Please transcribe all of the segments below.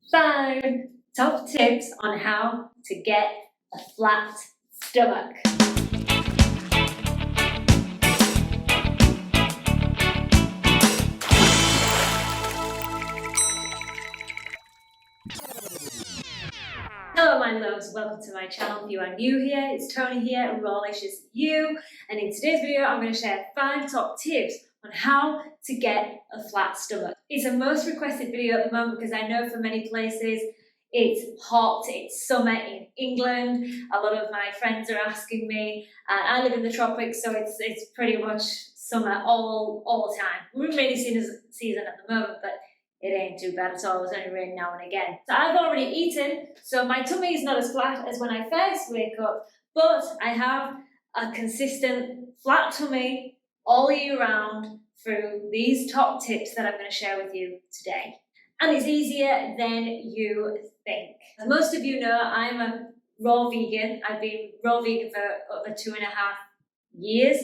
5 top tips on how to get a flat stomach. Hello my loves, welcome to my channel. If you are new here, it's Toni here, Rawlicious you, and in today's video I'm going to share 5 top tips on how to get a flat stomach. It's a most requested video at the moment because I know for many places it's hot, it's summer in England. A lot of my friends are asking me. I live in the tropics, so it's pretty much summer all the time. We're in rainy season at the moment, but it ain't too bad at all. It's only rain now and again. So I've already eaten, so my tummy is not as flat as when I first wake up, but I have a consistent flat tummy all year round through these top tips that I'm going to share with you today. And it's easier than you think. As most of you know, I'm a raw vegan. I've been raw vegan for over 2.5 years.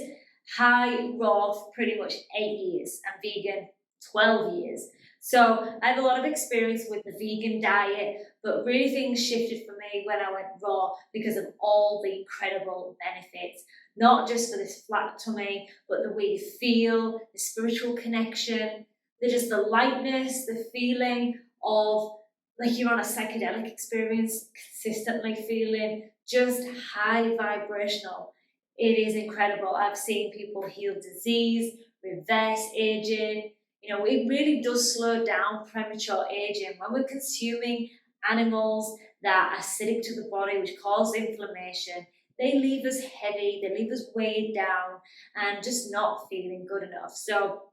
High raw for pretty much 8 years. I'm vegan 12 years. So I have a lot of experience with the vegan diet, but really things shifted for me when I went raw because of all the incredible benefits, not just for this flat tummy, but the way you feel, the spiritual connection, just the lightness, the feeling of like you're on a psychedelic experience, consistently feeling just high vibrational. It is incredible. I've seen people heal disease, reverse aging. You know, it really does slow down premature aging. When we're consuming animals that are acidic to the body, which cause inflammation, they leave us heavy, they leave us weighed down and just not feeling good enough. So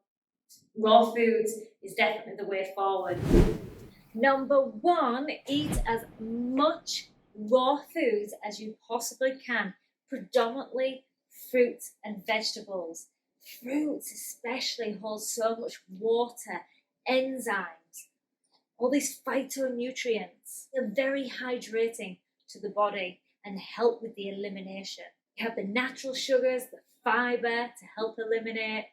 raw foods is definitely the way forward. Number 1, eat as much raw foods as you possibly can, predominantly fruits and vegetables. Fruits especially hold so much water, enzymes, all these phytonutrients. They're very hydrating to the body and help with the elimination. You have the natural sugars, the fiber to help eliminate,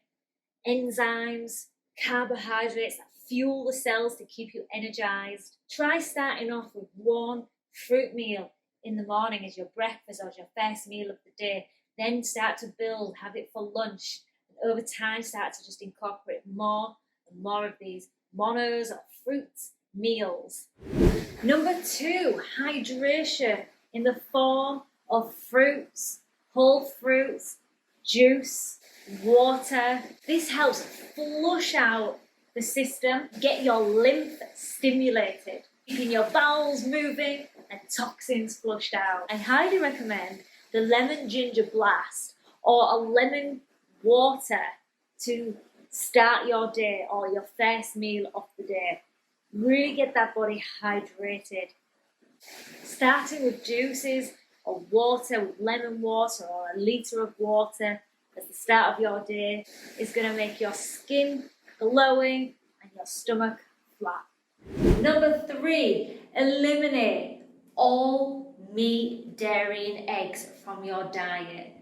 enzymes, carbohydrates that fuel the cells to keep you energized. Try starting off with 1 fruit meal in the morning as your breakfast or as your first meal of the day. Then start to build, have it for lunch. And over time, start to just incorporate more and more of these monos or fruits meals. Number 2, hydration in the form of fruits, whole fruits, juice, water. This helps flush out the system, get your lymph stimulated, keeping your bowels moving and toxins flushed out. I highly recommend the lemon ginger blast or a lemon water to start your day or your first meal of the day. Really get that body hydrated. Starting with juices or water, with lemon water or a litre of water at the start of your day is going to make your skin glowing and your stomach flat. Number 3, eliminate all meat, dairy and eggs from your diet.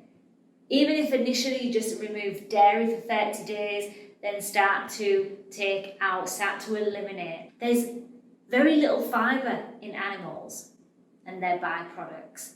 Even if initially you just remove dairy for 30 days, then start to eliminate. There's very little fiber in animals and their byproducts.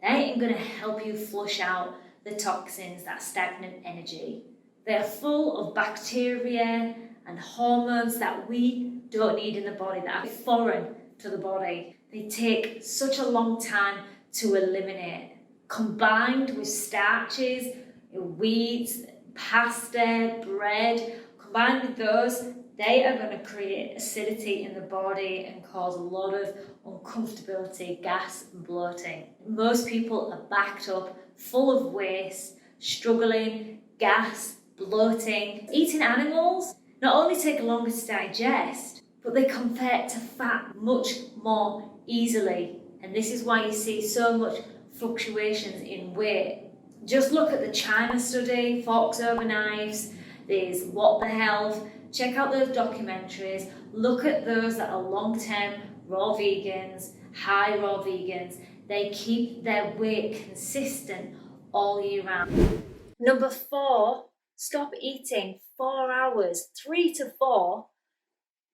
They ain't going to help you flush out the toxins, that stagnant energy. They're full of bacteria and hormones that we don't need in the body, that are foreign to the body. They take such a long time to eliminate. Combined with starches, wheat, pasta, bread, combined with those, they are going to create acidity in the body and cause a lot of uncomfortability, gas and bloating. Most people are backed up, full of waste, struggling, gas, bloating. Eating animals not only take longer to digest, but they convert to fat much more easily. And this is why you see so much fluctuations in weight. Just look at the China study, Forks Over Knives, there's What the Health. Check out those documentaries. Look at those that are long-term raw vegans, high raw vegans. They keep their weight consistent all year round. Number 4, stop eating 4 hours, 3 to 4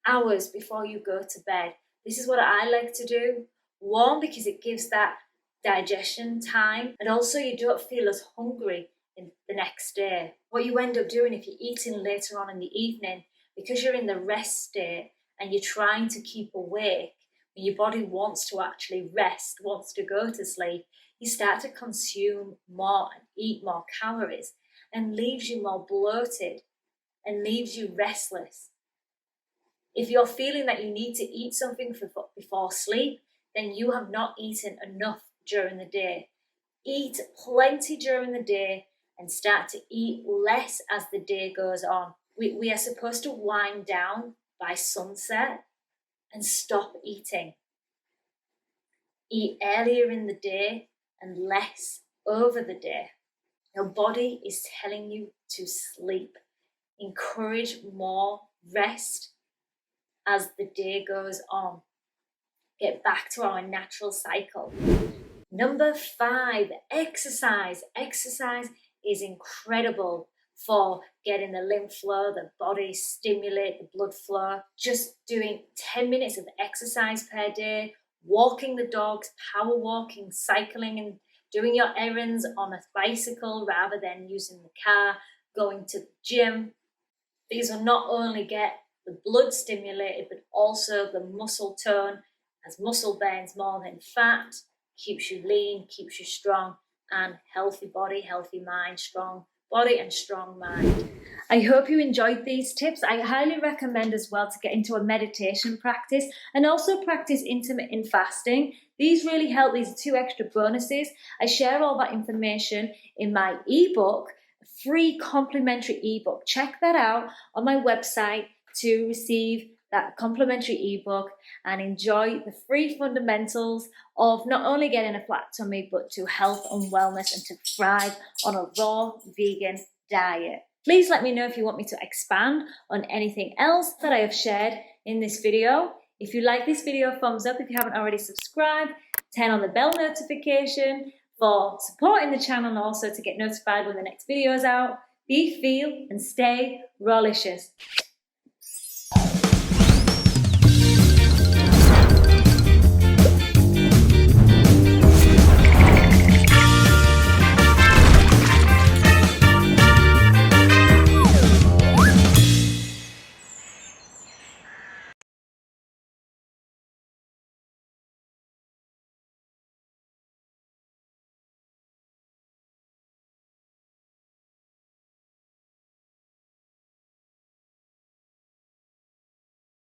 hours before you go to bed. This is what I like to do. Warm because it gives that digestion time, and also you don't feel as hungry in the next day. What you end up doing if you're eating later on in the evening, because you're in the rest state and you're trying to keep awake, when your body wants to actually rest, wants to go to sleep, you start to consume more and eat more calories, and leaves you more bloated and leaves you restless. If you're feeling that you need to eat something before sleep, then you have not eaten enough during the day. Eat plenty during the day and start to eat less as the day goes on. We are supposed to wind down by sunset and stop eating. Eat earlier in the day and less over the day. Your body is telling you to sleep. Encourage more rest as the day goes on. Get back to our natural cycle. Number 5, exercise. Exercise is incredible for getting the lymph flow, the body stimulate the blood flow. Just doing 10 minutes of exercise per day, walking the dogs, power walking, cycling, and doing your errands on a bicycle rather than using the car, going to the gym. These will not only get the blood stimulated, but also the muscle tone, as muscle burns more than fat, keeps you lean, keeps you strong, and healthy body, healthy mind, strong body and strong mind. I hope you enjoyed these tips. I highly recommend as well to get into a meditation practice and also practice intermittent fasting. These really help. These are 2 extra bonuses. I share all that information in my ebook, free complimentary ebook. Check that out on my website to receive that complimentary ebook and enjoy the free fundamentals of not only getting a flat tummy, but to health and wellness and to thrive on a raw vegan diet. Please let me know if you want me to expand on anything else that I have shared in this video. If you like this video, thumbs up. If you haven't already subscribed, turn on the bell notification for supporting the channel and also to get notified when the next video is out. Be, feel, and stay Rawlicious.